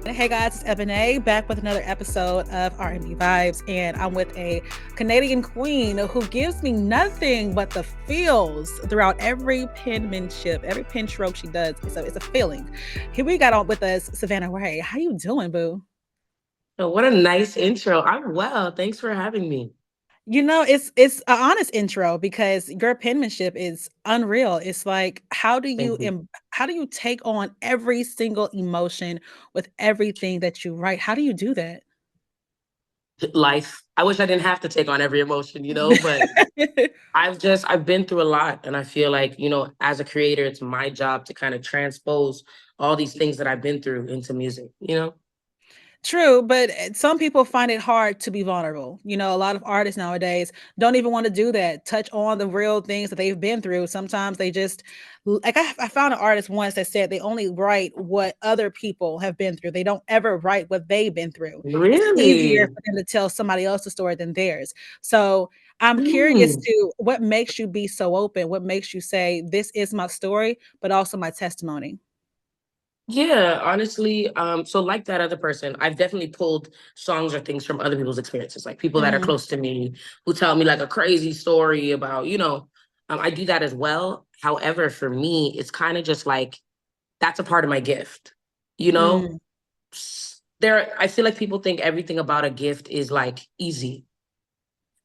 Hey guys, it's Ebony back with another episode of RnB Vibes, and I'm with a Canadian queen who gives me nothing but the feels throughout every penmanship, every pen stroke she does. It's a feeling. Here we got on with us, Savannah Ré. How you doing, boo? Oh, what a nice intro. I'm well. Thanks for having me. It's an honest intro because your penmanship is unreal. It's like Thank you. how do you take on every single emotion with everything that you write? How do you do that? Life. I wish I didn't have to take on every emotion, but I've been through a lot, and I feel like, as a creator, it's my job to kind of transpose all these things that I've been through into music. True, but some people find it hard to be vulnerable. A lot of artists nowadays don't even want to do that, touch on the real things that they've been through. Sometimes they just, like, I found an artist once that said they only write what other people have been through. They don't ever write what they've been through. It's easier Really? for them to tell somebody else's story than theirs. So I'm curious Hmm. to what makes you be so open? What makes you say, this is my story, but also my testimony? Yeah, honestly, so like that other person, I've definitely pulled songs or things from other people's experiences, like people that are Mhm. close to me who tell me like a crazy story about, I do that as well. However, for me, it's kind of just like that's a part of my gift. You know, Mm. I feel like people think everything about a gift is like easy,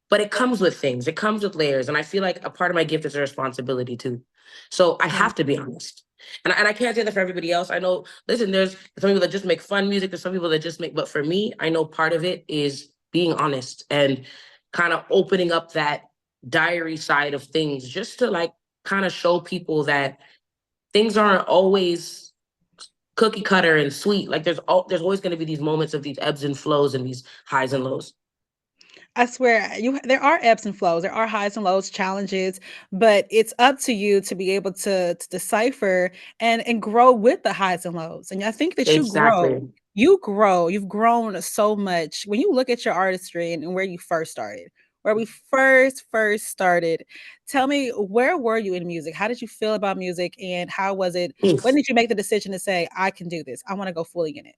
but it comes with things. It comes with layers, and I feel like a part of my gift is a responsibility too. So I Yeah. have to be honest, and I can't say that for everybody else. I know. Listen, there's some people that just make fun music. There's some people that just make, but for me, I know part of it is being honest and kind of opening up that diary side of things, just to like kind of show people that things aren't always cookie cutter and sweet. Like there's always going to be these moments of these ebbs and flows and these highs and lows. I swear there are ebbs and flows, there are highs and lows, challenges, but it's up to you to be able to decipher and grow with the highs and lows. And I think that you grow. Exactly. You've grown so much when you look at your artistry and where you first started. Where we first started. Tell me, where were you in music? How did you feel about music and how was it? When did you make the decision to say, I can do this? I want to go fully in it.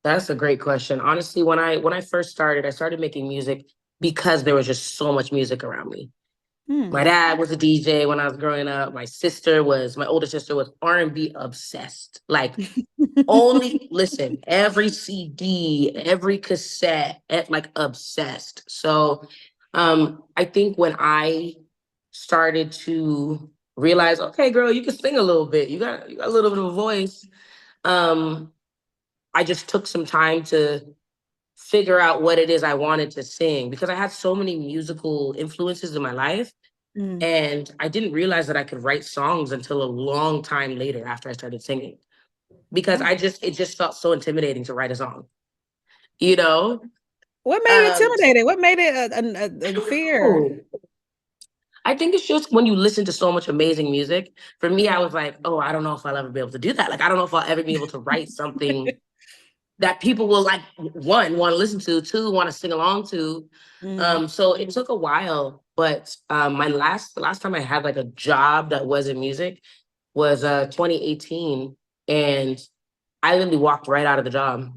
That's a great question. Honestly, when I first started, I started making music because there was just so much music around me. Hmm. My dad was a DJ when I was growing up. My older sister was R&B obsessed. Like only listen, every CD, every cassette, like obsessed. So I think when I started to realize, okay, girl, you can sing a little bit. You got a little bit of a voice. Um, I just took some time to figure out what it is I wanted to sing because I had so many musical influences in my life. Mm. And I didn't realize that I could write songs until a long time later after I started singing because Oh. it just felt so intimidating to write a song, you know? What made it Um, intimidating? What made it I a don't fear? know. I think it's just when you listen to so much amazing music. For me, I was like, oh, I don't know if I'll ever be able to do that. Like, I don't know if I'll ever be able to write something that people will like, one, want to listen to, two, want to sing along to. Mm. So it took a while, but the last time I had like a job that wasn't music was 2018, and I literally walked right out of the job.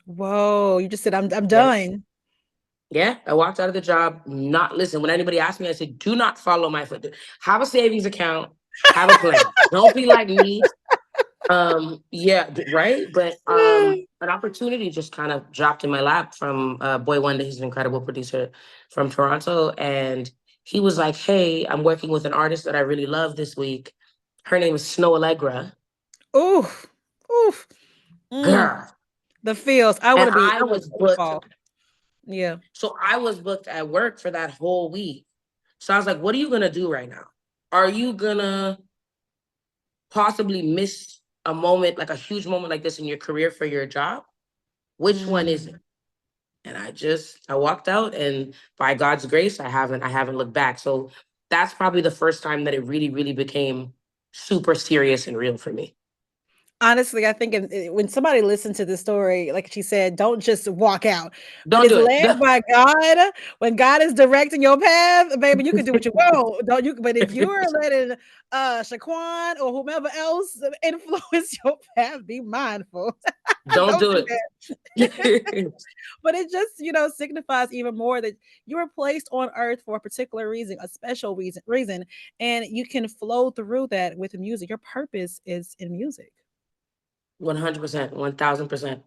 Whoa, you just said, I'm Yes. done. Yeah, I walked out of the job. Not listen. When anybody asked me, I said, "Do not follow my foot. Have a savings account. Have a plan. Don't be like me." Yeah, right. But an opportunity just kind of dropped in my lap from Boy Wonder. He's an incredible producer from Toronto, and he was like, "Hey, I'm working with an artist that I really love this week. Her name is Snow Allegra, Oof, oof, mm, girl." the feels. I And wanna be I I wanna was feel the booked. fall. Yeah. So I was booked at work for that whole week. So I was like, what are you gonna do right now? Are you gonna possibly miss a moment, like a huge moment like this in your career for your job? Which one is Mm. it? And I walked out, and by God's grace, I haven't looked back. So that's probably the first time that it really, really became super serious and real for me. Honestly, I think when somebody listens to this story, like she said, don't just walk out. When Don't it's do it. led by God, when God is directing your path, baby, you can do what you want. Don't you? But if you're letting Shaquan or whomever else influence your path, be mindful. Don't Don't do do it. that. But it just, signifies even more that you were placed on earth for a particular reason, a special reason, and you can flow through that with music. Your purpose is in music. 100%, 1000%.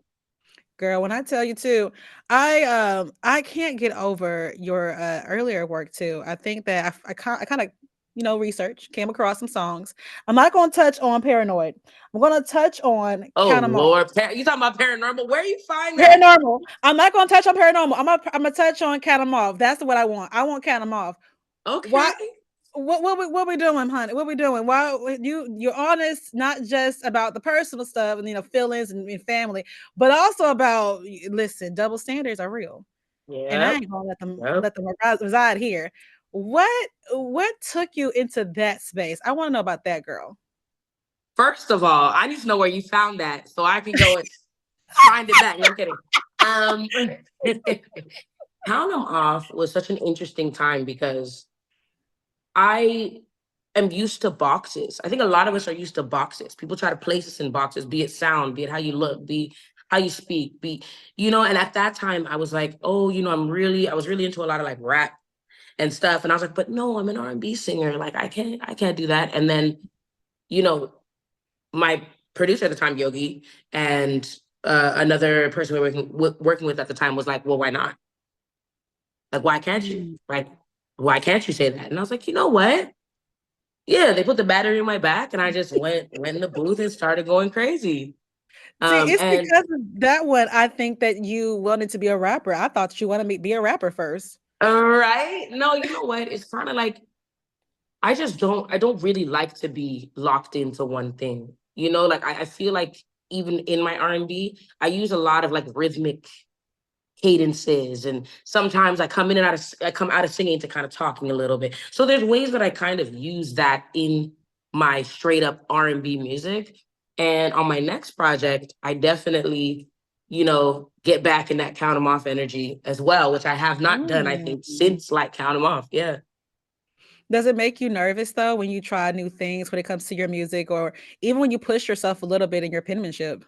Girl, when I tell you too, I can't get over your earlier work too. I think that I kind of research came across some songs. I'm not going to touch on Paranoid. I'm going to touch on Oh Count 'Em Off. Lord, you talking about paranormal? Where you find that? Paranormal. I'm not going to touch on Paranormal. I'm gonna touch on Count 'Em Off. That's what I want. I want Count 'Em Off. Why? Okay. What we doing, honey? What we doing? Why you're honest, not just about the personal stuff and feelings and family, but also about listen. Double standards are real, and I Yep. ain't gonna let them Yep. reside here. What took you into that space? I want to know about that girl. First of all, I need to know where you found that so I can go and find it back. No, I'm kidding. Um, Count 'em off was such an interesting time because I am used to boxes. I think a lot of us are used to boxes. People try to place us in boxes, be it sound, be it how you look, be how you speak, and at that time I was like, oh, I was really into a lot of like rap and stuff. And I was like, but no, I'm an R&B singer. Like I can't do that. And then, you know, my producer at the time, Yogi, and another person we were working with at the time was like, well, why not? Like, why can't you? Mm. Like, why can't you say that? And I was like, you know what? Yeah, they put the battery in my back, and I just went in the booth and started going crazy. See, it's And because of that one. I think that you wanted to be a rapper. I thought you wanted to be a rapper first. right, no, you know what? It's kind of like I don't really like to be locked into one thing. Like I feel like even in my R&B, I use a lot of like rhythmic cadences, and sometimes I come out of singing to kind of talking a little bit. So there's ways that I kind of use that in my straight up R&B music. And on my next project, I definitely get back in that count 'em off energy as well, which I have not done, I Mm. think, since like count 'em off. Yeah. Does it make you nervous though when you try new things when it comes to your music, or even when you push yourself a little bit in your penmanship?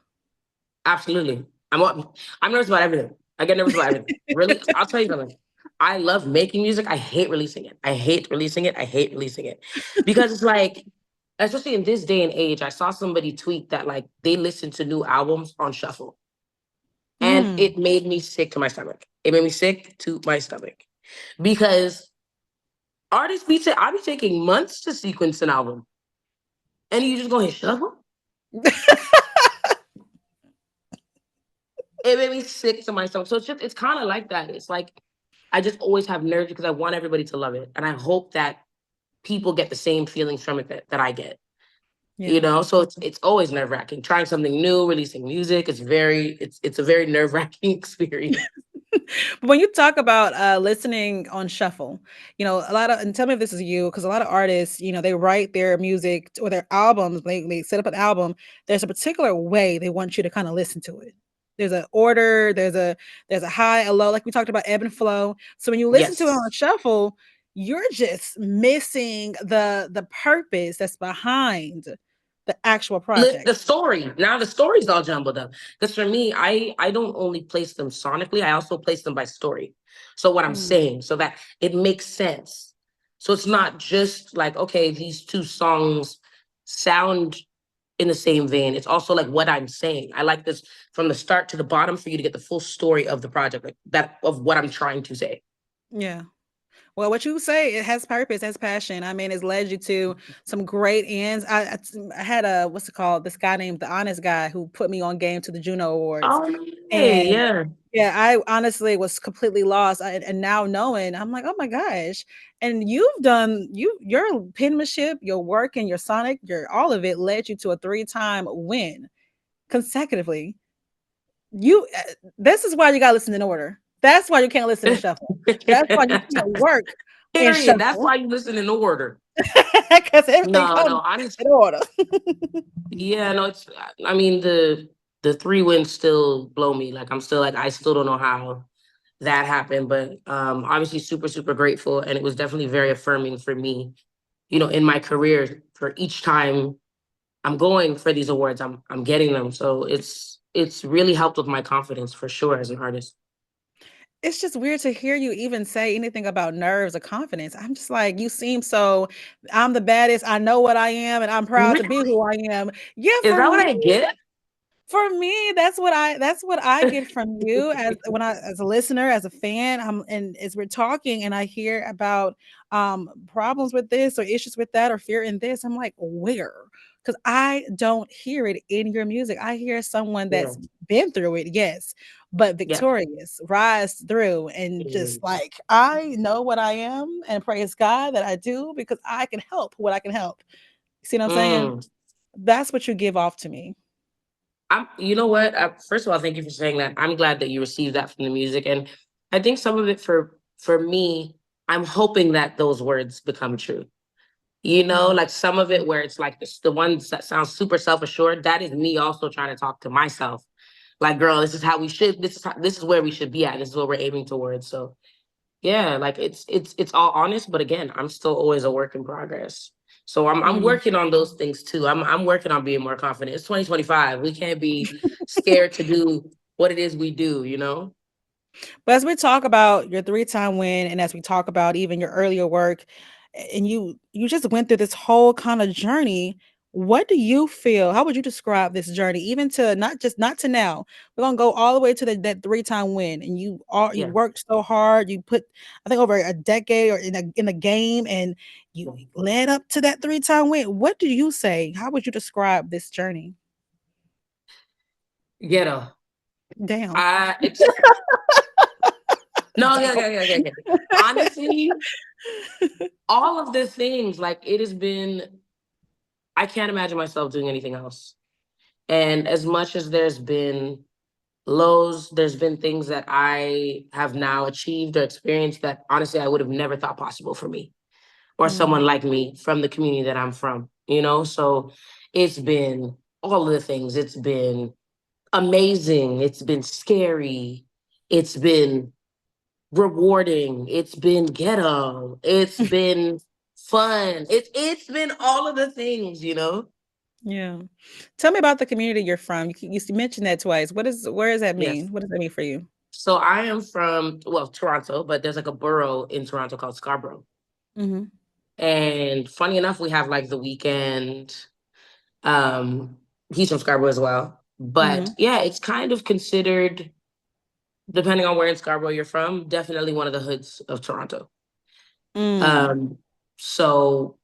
Absolutely. I'm nervous about everything. I get nervous about everything. Really, I'll tell you something. I love making music. I hate releasing it. I hate releasing it. I hate releasing it. Because it's like, especially in this day and age, I saw somebody tweet that like they listen to new albums on shuffle. And Mm. it made me sick to my stomach. It made me sick to my stomach. Because I be taking months to sequence an album. And you just go hit shuffle? It made me sick to my stomach. So it's kind of like that. It's like I just always have nerves because I want everybody to love it. And I hope that people get the same feelings from it that I get. Yeah. So it's always nerve-wracking. Trying something new, releasing music, it's a very nerve-wracking experience. But when you talk about listening on shuffle, a lot of, and tell me if this is you, because a lot of artists, they write their music or their albums, they set up an album. There's a particular way they want you to kind of listen to it. There's an order, there's a high, a low, like we talked about ebb and flow. So when you listen to it on Yes. shuffle, you're just missing the purpose that's behind the actual project. The story. Now the story's all jumbled up. Because for me, I don't only place them sonically, I also place them by story. So what I'm Mm, saying, so that it makes sense. So it's not just like, okay, these two songs sound in the same vein. It's also like what I'm saying. I like this from the start to the bottom for you to get the full story of the project, like that of what I'm trying to say. yeah. Well, what you say, it has purpose, has passion. I mean, it's led you to some great ends. I had a what's it called? This guy named the Honest Guy who put me on game to the Juno Awards, Oh, hey, and yeah. yeah, I honestly was completely lost. And now knowing, I'm like, oh my gosh! And your penmanship, your work, and your sonic, your all of it led you to a 3-time win consecutively. This is why you got to listen in order. That's why you can't listen in shuffle. That's why you can't work in Period. That's shuffle why you listen in order. because everything No, comes no, honestly, in order. yeah, no, I mean, the three wins still blow me. Like I'm still like I still don't know how that happened, but obviously super, super grateful. And it was definitely very affirming for me, in my career for each time I'm going for these awards, I'm getting them. So it's really helped with my confidence for sure as an artist. It's just weird to hear you even say anything about nerves or confidence. I'm just like, you seem so, I'm the baddest. I know what I am, and I'm proud to be Really? who I am. Yeah, Is that what I get? for me, that's what I get from you as when I as a listener, as a fan, and as we're talking and I hear about problems with this or issues with that or fear in this, I'm like, where? Because I don't hear it in your music. I hear someone Yeah. that's been through it, yes, but Yeah. victorious, rise through, and just Mm. like I know what I am and praise God that I do because I can help what I can help. See what I'm saying? Mm. That's what you give off to me. You know what? First of all, thank you for saying that. I'm glad that you received that from the music, and I think some of it for me, I'm hoping that those words become true. You know, Mm. like some of it where it's like the ones that sound super self assured. That is me also trying to talk to myself. Like, girl, this is how we should. This is where we should be at. This is what we're aiming towards. So yeah, like it's all honest, but again, I'm still always a work in progress. So I'm Mm. working on those things too. I'm working on being more confident. It's 2025. We can't be scared to do what it is we do, you know? But as we talk about your three-time win, and as we talk about even your earlier work, and you just went through this whole kind of journey, what do you feel? How would you describe this journey, even to not to now? We're gonna go all the way to that three-time win, and you Yeah. worked so hard. You put, I think, over a decade or in the game, and you led up to that three-time win. What do you say? How would you describe this journey? Ghetto. Damn. It's no, yeah, Damn. yeah, yeah, yeah, yeah. Honestly, all of the things, like it has been, I can't imagine myself doing anything else. And as much as there's been lows, there's been things that I have now achieved or experienced that honestly I would have never thought possible for me or Mm, someone like me from the community that I'm from, you know? So it's been all of the things. It's been amazing. It's been scary. It's been rewarding. It's been ghetto. It's been fun. It's been all of the things, you know? yeah. Tell me about the community you're from. You mentioned that twice. Where does that Yes. mean? What does that mean for you? So I am from, well, Toronto, but there's like a borough in Toronto called Scarborough. Mhm, And funny enough, we have like the weekend. Um, he's from Scarborough as well. But mhm, yeah, it's kind of considered, depending on where in Scarborough you're from, definitely one of the hoods of Toronto. mm. Um, so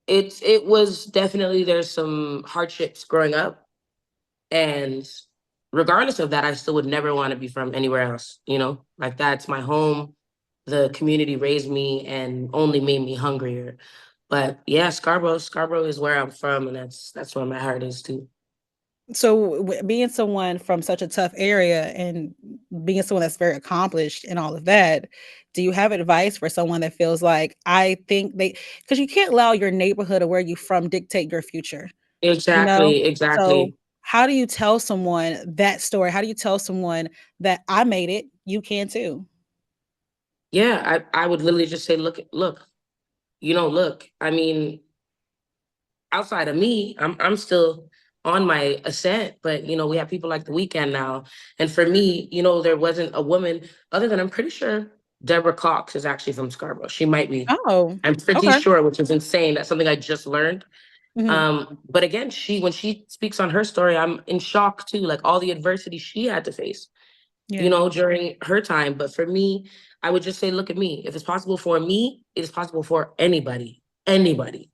it was definitely there's some hardships growing up. And regardless of that, I still would never want to be from anywhere else, you know? Like that's my home. The community raised me and only made me hungrier. But yeah, Scarborough is where I'm from, and that's where my heart is too. So, being someone from such a tough area and being someone that's very accomplished and all of that, do you have advice for someone that feels like, I think they, because you can't allow your neighborhood or where you from dictate your future, you know? Exactly, So, exactly. how do you tell someone that story? How do you tell someone that I made it, you can too? Yeah, I would literally just say, look, look. I mean, outside of me, I'm still on my ascent, but we have people like the weekend now. And for me, there wasn't a woman other than I'm pretty sure Deborah Cox is actually from Scarborough. She might be. Oh, I'm pretty okay. sure, which is insane. That's something I just learned. Mhm. But again, when she speaks on her story, I'm in shock too, like all the adversity she had to face, Yeah. during her time. But for me, I would just say, look at me. If it's possible for me, it is possible for anybody. Anybody.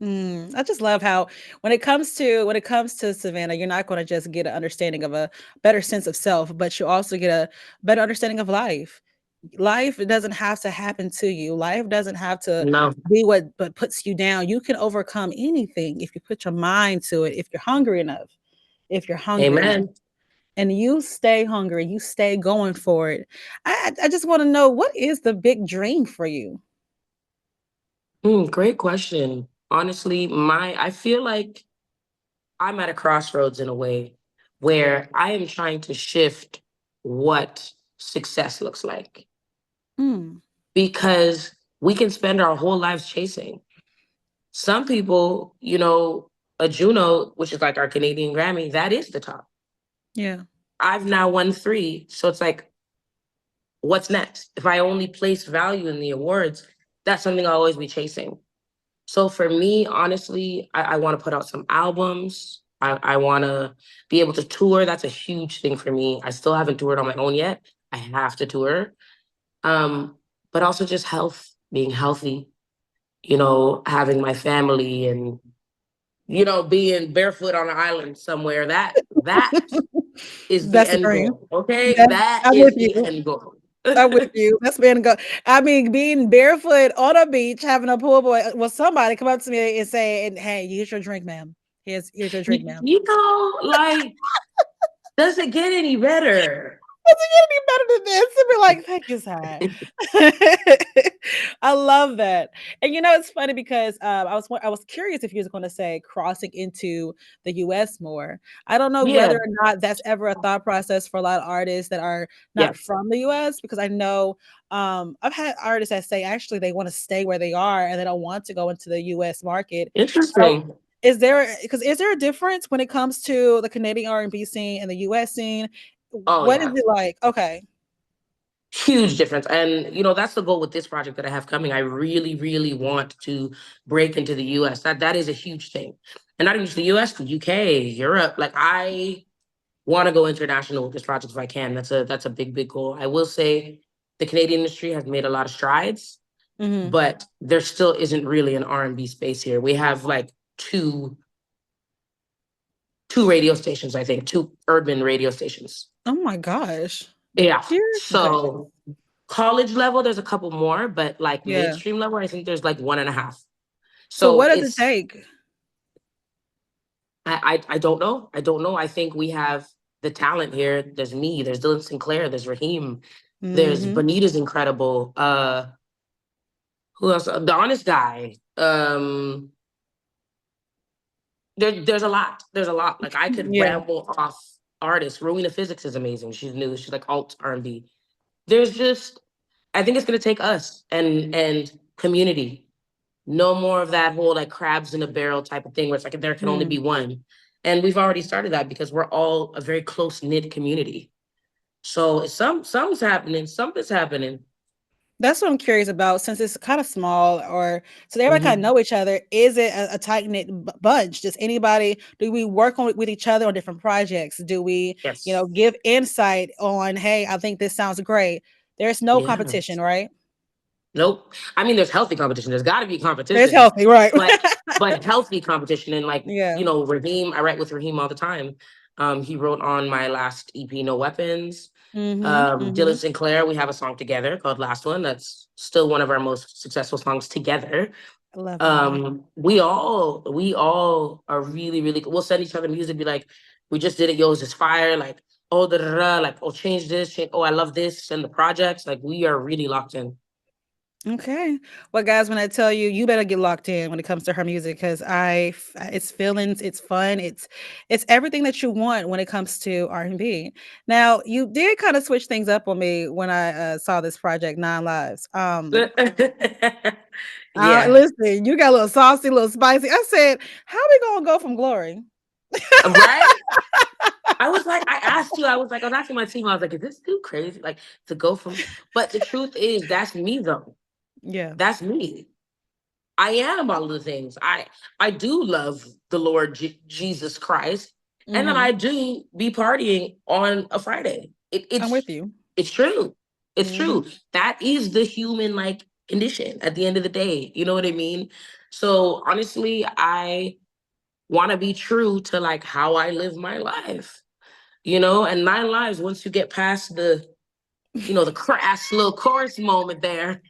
I just love how when it comes to Savannah, you're not going to just get an understanding of a better sense of self, but you also get a better understanding of life. Life doesn't have to happen to you. Life doesn't have to No. be what but puts you down. You can overcome anything if you put your mind to it. If you're hungry enough. If you're hungry enough. Amen. And you stay hungry, you stay going for it. I just want to know, what is the big dream for you? Great question. Honestly, I feel like I'm at a crossroads in a way where I am trying to shift what success looks like Mm, because we can spend our whole lives chasing. Some people, a Juno, which is like our Canadian Grammy, that is the top. Yeah. I've now won three. So it's like, what's next? If I only place value in the awards, that's something I'll always be chasing. So for me, honestly, I want to put out some albums. I want to be able to tour. That's a huge thing for me. I still haven't toured on my own yet. I have to tour. Um, but also just health, being healthy, having my family and, being barefoot on an island somewhere. That is the That's the end dream. goal. Okay. That That I'm is with the you. end goal. I'm with you. That's been go I mean, being barefoot on a beach, having a pool boy well, somebody come up to me and say, and, "Hey, here's your drink, ma'am. Here's your drink, ma'am." Like, does it get any better? Doesn't get any better than this. And be like, "Thank you, sir." I love that. And it's funny because I was curious if you was going to say crossing into the US more. I don't know whether Yeah. or not that's ever a thought process for a lot of artists that are not Yes. from the US because I know I've had artists that say actually they want to stay where they are and they don't want to go into the US market. So Interesting. is there a difference when it comes to the Canadian R&B scene and the US scene? Oh What is yeah. it like? Okay. Huge difference. And that's the goal with this project that I have coming. I really, really want to break into the US. That is a huge thing. And not even just the US, the UK, Europe. Like I want to go international with this project if I can. That's a big, big goal. I will say the Canadian industry has made a lot of strides, Mhm. but there still isn't really an R&B space here. We have like two radio stations, I think, two urban radio stations. Oh my gosh. Yeah. Here? Okay. So college level, there's a couple more, but like Yeah. mainstream level, I think there's like one and a half. So So what does it it's take? I don't know. I don't know. I think we have the talent here. There's me, there's Dylan Sinclair, there's Raheem, there's Mhm. Bonita's incredible. Who else? The honest guy. There's a lot. There's a lot. Like I could Yeah. ramble off artists. Rowena Physics is amazing. She's new. She's like alt R&B. There's just I think it's gonna take us and community. No more of that whole like crabs in a barrel type of thing where it's like there can only be Mm. one. And we've already started that because we're all a very close knit community. So something's happening. Something's happening. That's what I'm curious about since it's kind of small or so everybody kind of Hmm. know each other. Is it a tight-knit bunch? Does anybody do we work on with each other on different projects? Do we, Yes. give insight on, hey, I think this sounds great. There's no Yeah. competition, right? Nope. I mean, there's healthy competition. There's got to be There's competition, healthy, right? but healthy competition. And like Yeah. Raheem, I write with Raheem all the time. He wrote on my last EP, No Weapons. Mhm. Dylan Mhm. Sinclair, we have a song together called Last One. That's still one of our most successful songs together. I love that. We all are really, really good. We'll send each other music, be like, we just did it, yo, is this fire? Like, oh, da, da, da, like, oh, change this, change, oh, I love this, send the projects. Like, we are really locked in. Okay. Well, guys, when I tell you, you better get locked in when it comes to her music because it's feelings, it's fun, it's everything that you want when it comes to R&B. Now, you did kind of switch things up on me when I saw this project, Nine Lives. Yeah. Listen, you got a little saucy, a little spicy. I said, how we gonna go from glory? Right? I was like, I asked you, I was asking my team, I was like, is this too crazy? Like, to go from, but the truth is, that's me though. Yeah. That's me. I am all of the things. I do love the Lord Jesus Christ, and then Hmm. I do be partying on a Friday. I'm with you. It's true. It's Hmm. true. That is the human like condition at the end of the day. You know what I mean? So honestly, I want to be true to like how I live my life. And nine lives. Once you get past the crass little chorus moment there.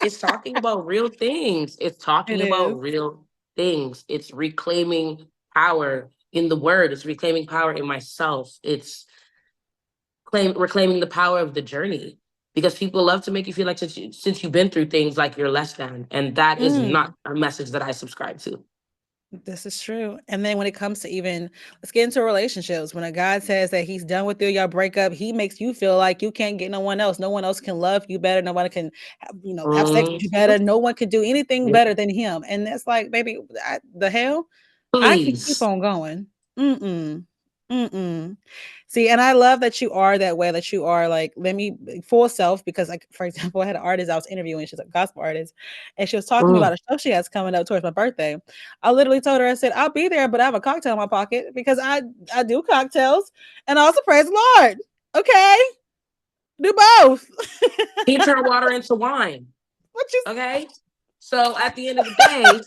It's talking about real things. It's It talking is. about real things. It's reclaiming power in the word. It's reclaiming power in myself. It's reclaiming the power of the journey. Because people love to make you feel like since you've been through things like you're less than. And that is not Mm. a message that I subscribe to. This is true. And then when it comes to even let's get into relationships. When a guy says that he's done with you, y'all break up, he makes you feel like you can't get no one else. No one else can love you better. No one can have sex with Mhm. you better. No one can do anything Yep. better than him. And that's like, baby, the hell? I can keep Please. on going. Mm-mm. Mm-mm. See, and I love that you are that way, that you are like, let me full self, because like, for example, I had an artist I was interviewing, she's a gospel artist, and she was talking to me Mm. about a show she has coming up towards my birthday. I literally told her, I said, I'll be there, but I have a cocktail in my pocket because I do cocktails and I also praise the Lord. Okay. Do both. He turned water into wine. What you Okay. So at the end of the day,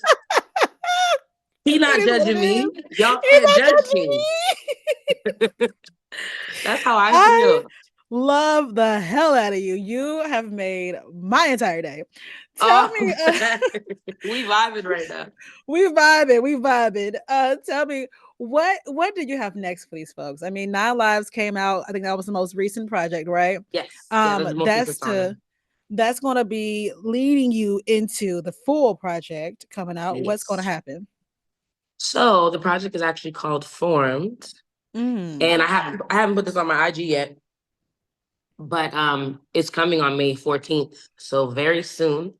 he it not is what it judging is. me. Y'all He's can't not judge judging me. me. That's how I I feel. love the hell out of you. You have made my entire day. Tell Oh, me, we vibing right now. we vibing, we vibing. Tell me, what did you have next for these folks? I mean, Nine Lives came out. I think that was the most recent project, right? Yes. Yeah, that's the most recent song. That's going to be leading you into the full project coming out. What's going to Yes. happen? So the project is actually called Formed. Mm, And I haven't put this on my IG yet, but it's coming on May 14th. So very soon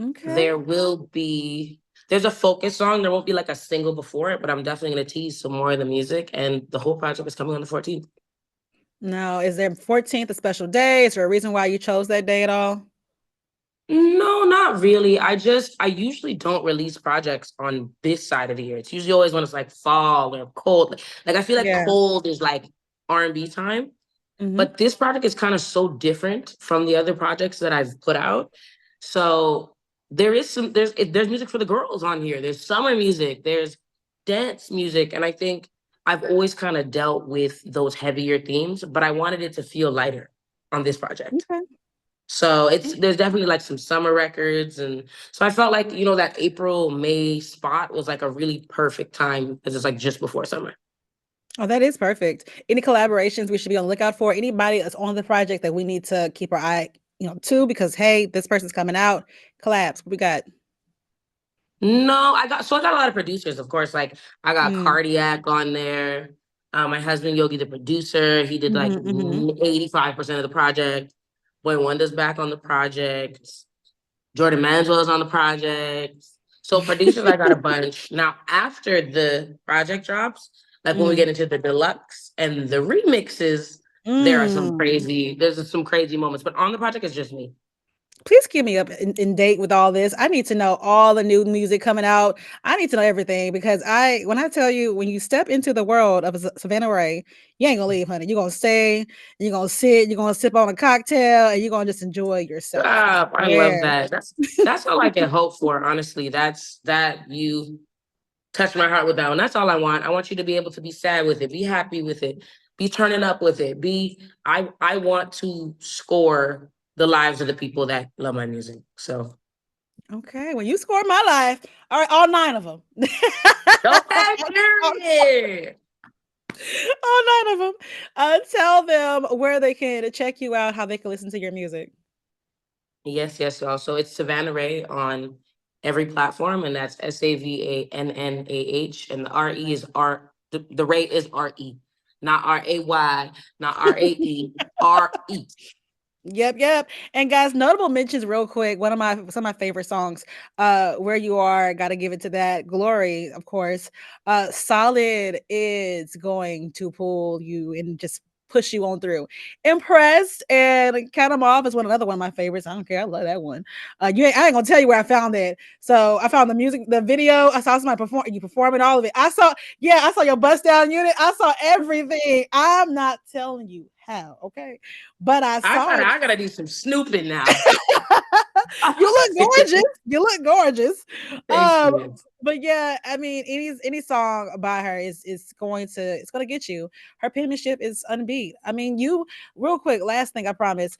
okay. there will be there's a focus song. There won't be like a single before it, but I'm definitely gonna tease some more of the music, and the whole project is coming on the 14th. Now, is there 14th a special day? Is there a reason why you chose that day at all? No, not really. I usually don't release projects on this side of the year. It's usually always when it's like fall or cold. Like I feel like Yeah. cold is like R&B time. Hmm. But this project is kind of so different from the other projects that I've put out. So there's music for the girls on here. There's summer music, there's dance music, and I think I've always kind of dealt with those heavier themes, but I wanted it to feel lighter on this project. Okay. So there's definitely like some summer records, and so I felt like that April May spot was like a really perfect time because it's like just before summer. Oh, that is perfect. Any collaborations we should be on the lookout for? Anybody that's on the project that we need to keep our eye, to, because hey, this person's coming out. Collabs. What we got? No, I got a lot of producers, of course. Like I got Mm. Cardiac on there. My husband Yogi, the producer, he did like Hmm. Hmm. 85% of the project. Boy Wonder's back on the project. Jordan Manswell's on the project. So producers, I got a bunch. Now, after the project drops, like when we Mm. get into the deluxe and the remixes, Mm. there's some crazy moments. But on the project, it's just me. Please keep me up in date with all this. I need to know all the new music coming out. I need to know everything because when I tell you, when you step into the world of Savannah Ré, you ain't gonna leave, honey. You're gonna stay, you're gonna sit, you're gonna sip on a cocktail, and you're gonna just enjoy yourself. I Ah, I love swear. that. That's all I can hope for, honestly. That's that you touch my heart with that one. That's all I want. I want you to be able to be sad with it, be happy with it, be turning up with it. I want to score the lives of the people that love my music. So Okay, well, you scored my life. All right, all nine of them. okay, period. All nine of them. Tell them where they can check you out, how they can listen to your music. Yes, yes, y'all. So it's Savannah Ray on every platform, and that's SAVANNAH, and the RE is R. The Ray is RE, not RAY, not RAE, RE. Yep, yep. And guys, notable mentions real quick. Some of my favorite songs. Where You Are, gotta give it to that. Glory, of course. Solid is going to pull you and just push you on through. Impressed and Count 'em Off is another one of my favorites. I don't care. I love that one. I ain't gonna tell you where I found that. So I found the music, the video. I saw somebody performing all of it. I saw your bust down unit. I saw everything. I'm not telling you how, okay? But I saw it. I gotta do some snooping now. You look gorgeous. You look gorgeous. Thank Um, you. but yeah, I mean, any song by her is going to get you. Her penmanship is unbeat. I mean, you real quick. Last thing, I promise.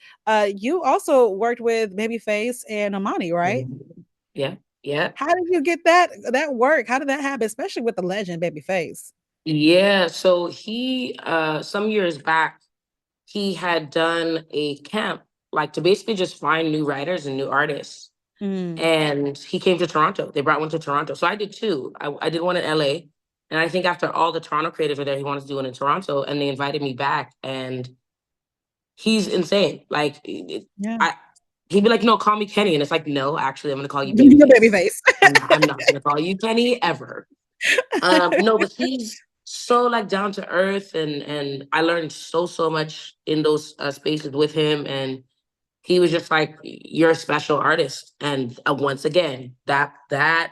You also worked with Babyface and Amani, right? Yeah, yeah. How did you get that work? How did that happen, especially with the legend Babyface? Yeah, so he some years back he had done a camp like to basically just find new writers and new artists. Mm, And he came to Toronto. They brought one to Toronto. So I did too. I did one in LA. And I think after all the Toronto creatives were there, he wanted to do one in Toronto and they invited me back and he's insane. Like yeah, I he'd be like, no, call me Kenny. And it's like, no, actually I'm gonna call you your Babyface. Babyface. I'm not gonna call you Kenny ever. No, but so like down to earth, and I learned so much in those spaces with him, and he was just like, "You're a special artist." And once again, that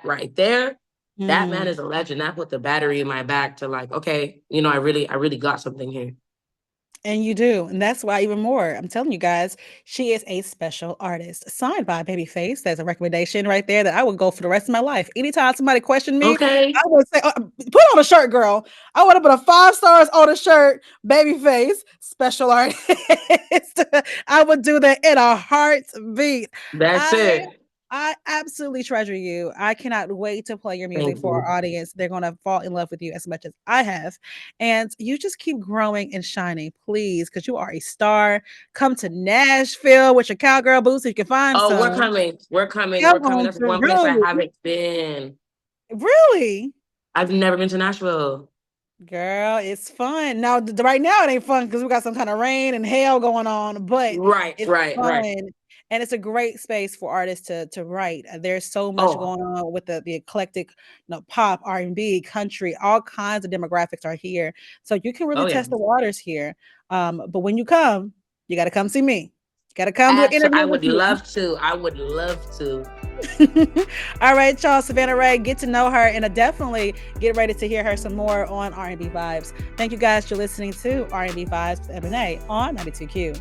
right there, that man Mm. is a legend. That put the battery in my back to like, okay, you know, I really got something here. And you do, and that's why even more, I'm telling you guys, she is a special artist. Signed by Babyface. That's a recommendation right there that I would go for the rest of my life. Anytime somebody question me, I Okay, would say, "Put on a shirt, girl." I would have put a 5 stars on a shirt, Babyface, special artist. I would do that in a heartbeat. that's I it. I absolutely treasure you. I cannot wait to play your music Thank for you. our audience. They're gonna fall in love with you as much as I have. And you just keep growing and shining, please, because you are a star. Come to Nashville with your cowgirl boots if you can find Oh, we're some. coming. We're coming. Come We're coming. on That's one place I through. haven't been. Really? I've never been to Nashville. Girl, it's fun. Now, right now it ain't fun because we got some kind of rain and hail going on, but Right, it's right, right. fun. And it's a great space for artists to write. There's so much Oh, going on with the eclectic, pop, R&B, country, all kinds of demographics are here. So you can really oh yeah. test the waters here. But when you come, you got to come see me. You got to come do an I interview with would me. love to. I would love to. All right, y'all. Savannah Ré, get to know her and definitely get ready to hear her some more on RnB Vibes. Thank you guys for listening to RnB Vibes with M&A on 92Q.